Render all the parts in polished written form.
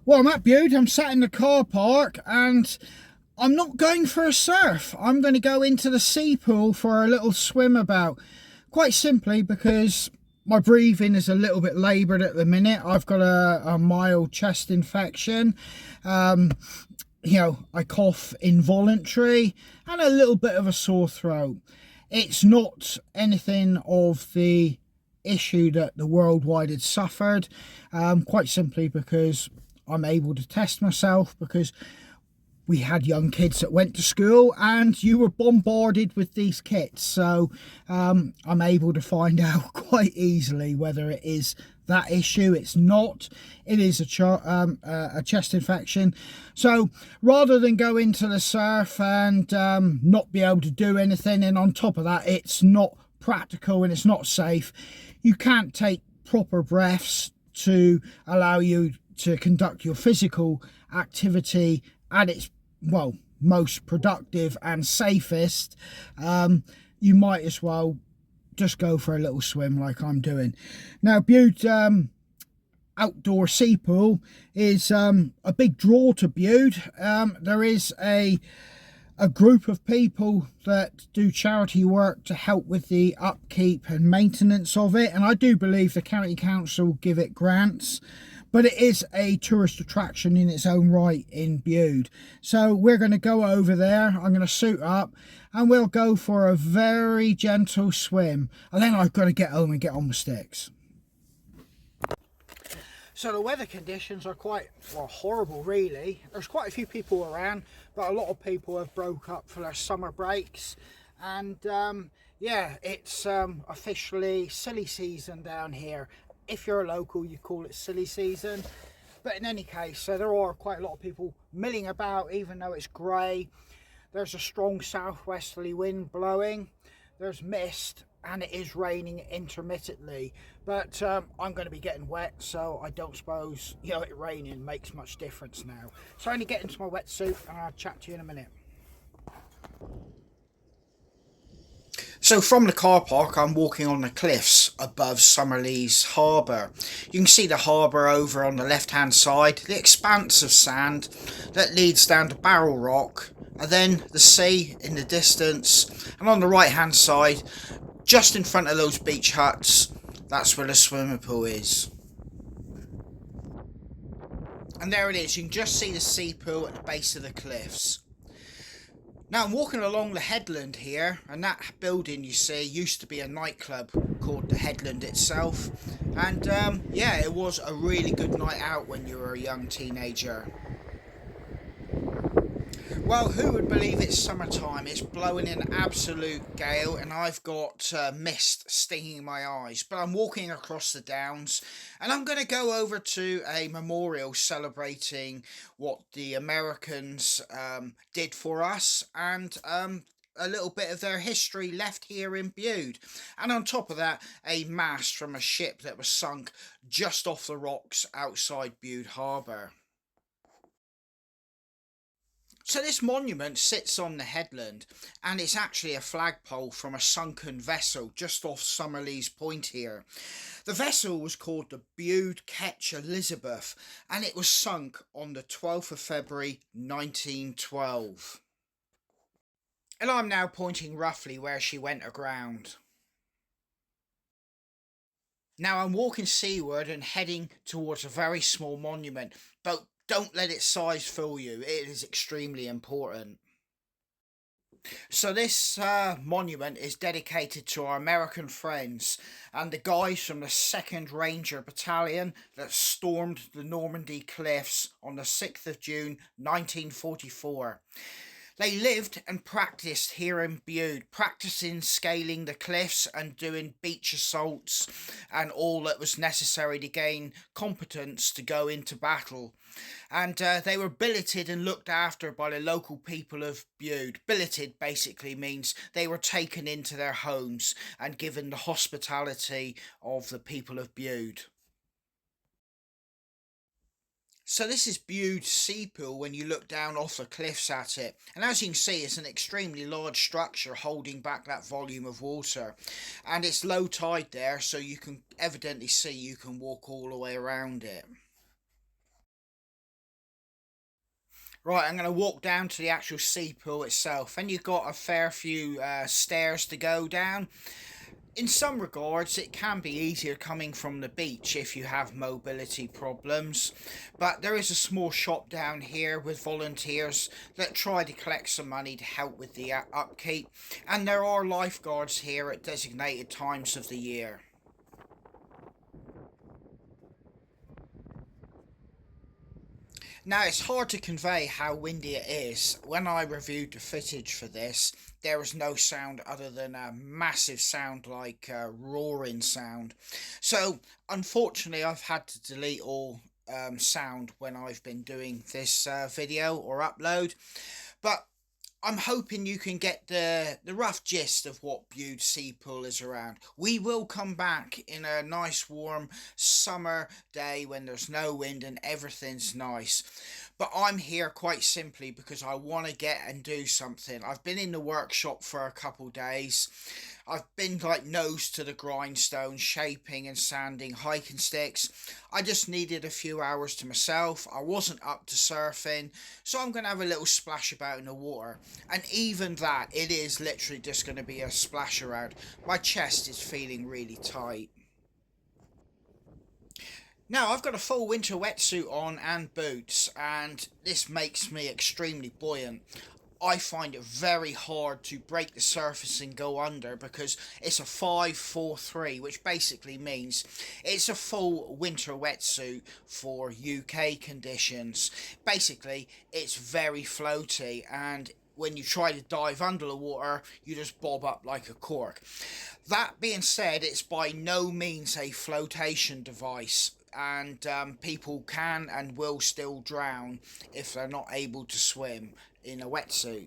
Well, I'm at Bude, I'm sat in the car park and I'm not going for a surf. I'm going to go into the sea pool for a little swim about. Quite simply because my breathing is a little bit laboured at the minute. I've got a mild chest infection. Um, I cough involuntary and a little bit of a sore throat. It's not anything of the issue that the worldwide had suffered, quite simply because I'm able to test myself, because we had young kids that went to school and you were bombarded with these kits. So I'm able to find out quite easily whether it is that issue. It's not. It is a chest infection. So rather than go into the surf and not be able to do anything, and on top of that, it's not practical and it's not safe. You can't take proper breaths to allow you to conduct your physical activity at its most productive and safest. You might as well just go for a little swim like I'm doing now. Bude outdoor sea pool is a big draw to Bude. There is a group of people that do charity work to help with the upkeep and maintenance of it, and I do believe the county council give it grants, but it is a tourist attraction in its own right in Bude. So we're going to go over there. I'm going to suit up and we'll go for a very gentle swim, and then I've got to get home and get on the sticks. So the weather conditions are quite, horrible really. There's quite a few people around, but a lot of people have broke up for their summer breaks. And yeah, it's officially silly season down here. If you're a local, you call it silly season. But in any case, so there are quite a lot of people milling about, even though it's grey. There's a strong southwesterly wind blowing. There's mist and it is raining intermittently, but I'm going to be getting wet, so I don't suppose it raining makes much difference now. So I only get into my wetsuit and I'll chat to you in a minute. So from the car park, I'm walking on the cliffs above Summerlees Harbour. You can see the harbour over on the left hand side, the expanse of sand that leads down to Barrel Rock, and then the sea in the distance, and on the right hand side, just in front of those beach huts, that's where the swimming pool is. And there it is, you can just see the sea pool at the base of the cliffs. Now I'm walking along the headland here, and that building you see used to be a nightclub called the Headland itself. And yeah, it was a really good night out when you were a young teenager. Well, who would believe it's summertime? It's blowing an absolute gale and I've got mist stinging my eyes. But I'm walking across the downs and I'm going to go over to a memorial celebrating what the Americans did for us, and a little bit of their history left here in Bude. And on top of that, a mast from a ship that was sunk just off the rocks outside Bude Harbour. So this monument sits on the headland, and it's actually a flagpole from a sunken vessel just off Summerlees Point here. The vessel was called the Bude Ketch Elizabeth, and it was sunk on the 12th of February 1912. And I'm now pointing roughly where she went aground. Now I'm walking seaward and heading towards a very small monument, but don't let its size fool you, it is extremely important. So this monument is dedicated to our American friends and the guys from the 2nd Ranger Battalion that stormed the Normandy cliffs on the 6th of June 1944. They lived and practiced here in Bude, practicing scaling the cliffs and doing beach assaults and all that was necessary to gain competence to go into battle. And they were billeted and looked after by the local people of Bude. Billeted basically means they were taken into their homes and given the hospitality of the people of Bude. So this is Bude Sea Pool when you look down off the cliffs at it. And as you can see, it's an extremely large structure holding back that volume of water. And it's low tide there, so you can evidently see you can walk all the way around it. Right, I'm going to walk down to the actual sea pool itself, and you've got a fair few stairs to go down. In some regards, it can be easier coming from the beach if you have mobility problems, but there is a small shop down here with volunteers that try to collect some money to help with the upkeep, and there are lifeguards here at designated times of the year. Now, it's hard to convey how windy it is. When I reviewed the footage for this, there was no sound other than a massive sound like a roaring sound. So, unfortunately, I've had to delete all sound when I've been doing this video or upload. But I'm hoping you can get the rough gist of what Bude Sea Pool is around. We will come back in a nice warm summer day when there's no wind and everything's nice. But I'm here quite simply because I want to get and do something. I've been in the workshop for a couple days. I've been like nose to the grindstone, shaping and sanding, hiking sticks. I just needed a few hours to myself. I wasn't up to surfing, so I'm going to have a little splash about in the water. And even that, it is literally just going to be a splash around. My chest is feeling really tight. Now, I've got a full winter wetsuit on and boots, and this makes me extremely buoyant. I find it very hard to break the surface and go under because it's a 543, which basically means it's a full winter wetsuit for UK conditions. Basically, it's very floaty, and when you try to dive under the water, you just bob up like a cork. That being said, it's by no means a flotation device, and people can and will still drown if they're not able to swim in a wetsuit.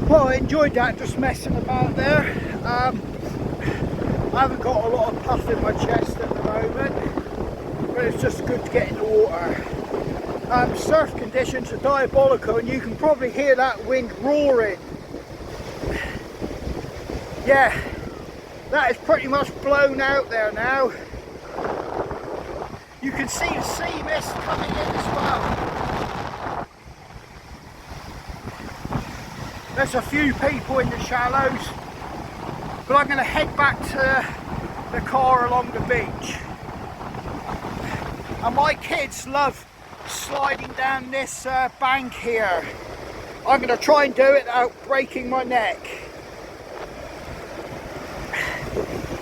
Well, I enjoyed that, just messing about there. I haven't got a lot of puff in my chest at the moment, but it's just good to get in the water. Surf conditions are diabolical, and you can probably hear that wind roaring. Yeah, that is pretty much blown out there now. You can see the sea mist coming in as well. There's a few people in the shallows, but I'm going to head back to the car along the beach. And my kids love sliding down this bank here. I'm going to try and do it without breaking my neck.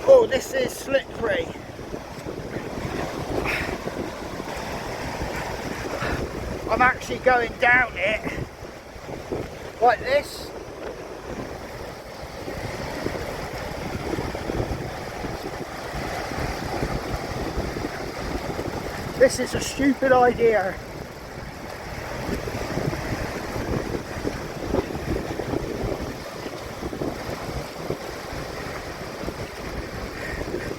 Oh, this is slippery. I'm actually going down it like this. This is a stupid idea.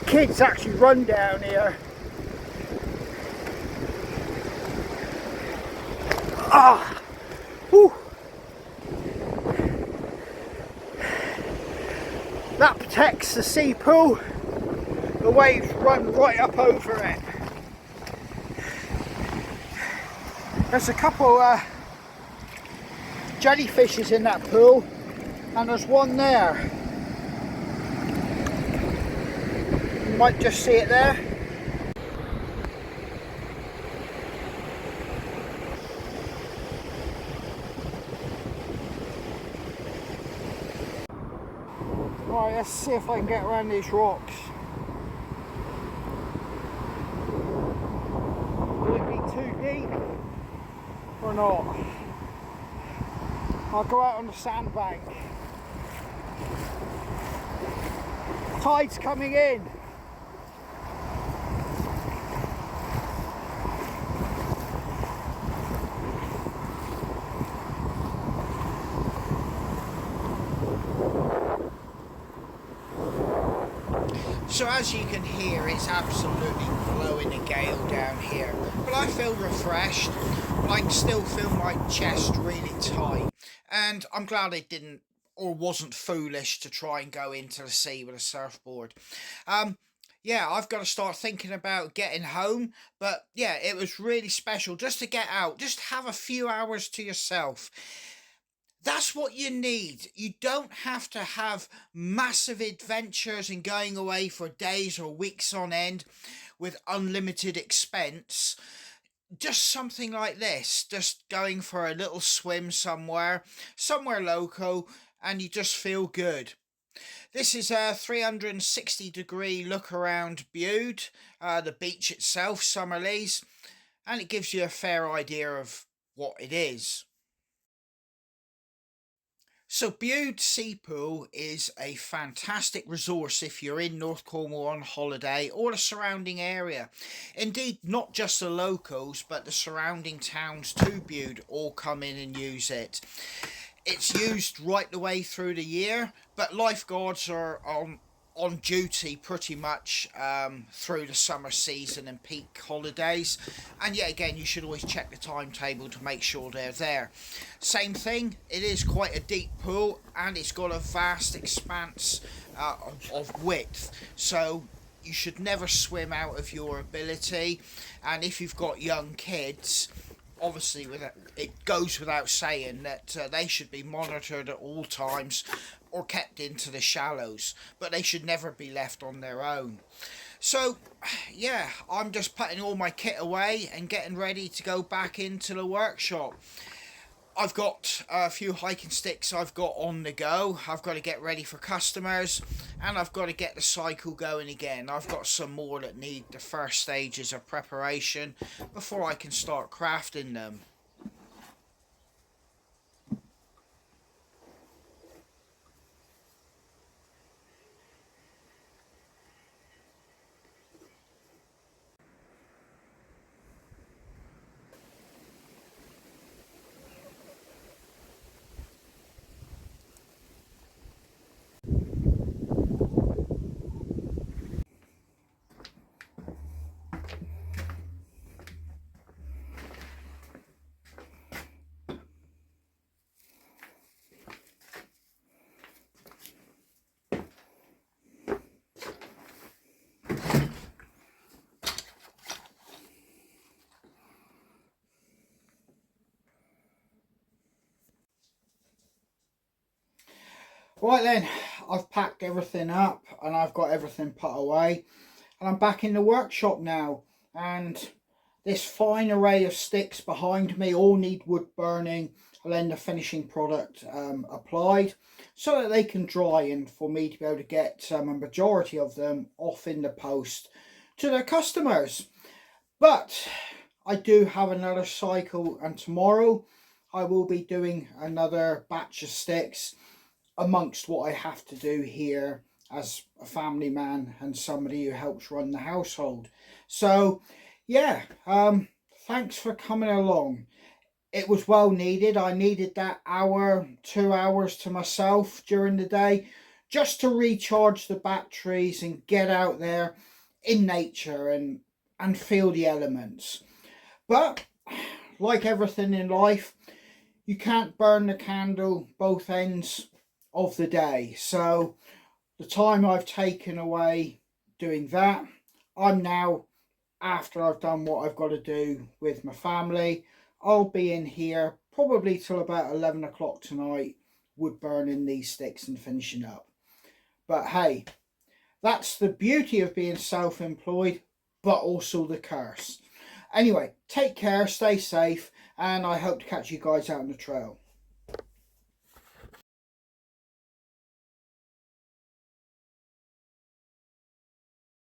Kids actually run down here. Ah! Whew. That protects the sea pool. The waves run right up over it. There's a couple jellyfishes in that pool, and there's one there. You might just see it there. Right, let's see if I can get around these rocks. Will it be too deep or not? I'll go out on the sandbank. Tide's coming in. So as you can hear, it's absolutely blowing a gale down here, but I feel refreshed, but I can still feel my chest really tight, and I'm glad I didn't or wasn't foolish to try and go into the sea with a surfboard. Yeah, I've got to start thinking about getting home, but yeah, it was really special just to get out, just have a few hours to yourself. That's what you need. You don't have to have massive adventures and going away for days or weeks on end with unlimited expense. Just something like this, just going for a little swim somewhere local, and you just feel good. This is a 360-degree look around Bude, the beach itself, Summerlees, and it gives you a fair idea of what it is. So Bude Sea Pool is a fantastic resource if you're in North Cornwall on holiday or the surrounding area. Indeed, not just the locals, but the surrounding towns to Bude all come in and use it. It's used right the way through the year, but lifeguards are on duty pretty much through the summer season and peak holidays, and yet again you should always check the timetable to make sure they're there. Same thing, it is quite a deep pool and it's got a vast expanse of width, so you should never swim out of your ability, and if you've got young kids, obviously it goes without saying that they should be monitored at all times or kept into the shallows, but they should never be left on their own. So yeah, I'm just putting all my kit away and getting ready to go back into the workshop. I've got a few hiking sticks I've got on the go. I've got to get ready for customers, and I've got to get the cycle going again. I've got some more that need the first stages of preparation before I can start crafting them. Right then, I've packed everything up and I've got everything put away, and I'm back in the workshop now, and this fine array of sticks behind me all need wood burning and then the finishing product applied so that they can dry, and for me to be able to get a majority of them off in the post to the customers. But I do have another cycle, and tomorrow I will be doing another batch of sticks amongst what I have to do here as a family man and somebody who helps run the household. So yeah, thanks for coming along. It was well needed. I needed that hour, 2 hours to myself during the day just to recharge the batteries and get out there in nature and feel the elements. But like everything in life, you can't burn the candle both ends of the day. So the time I've taken away doing that, I'm now, after I've done what I've got to do with my family, I'll be in here probably till about 11 o'clock tonight, wood burning these sticks and finishing up. But hey, that's the beauty of being self-employed, but also the curse. Anyway, take care, stay safe, and I hope to catch you guys out on the trail.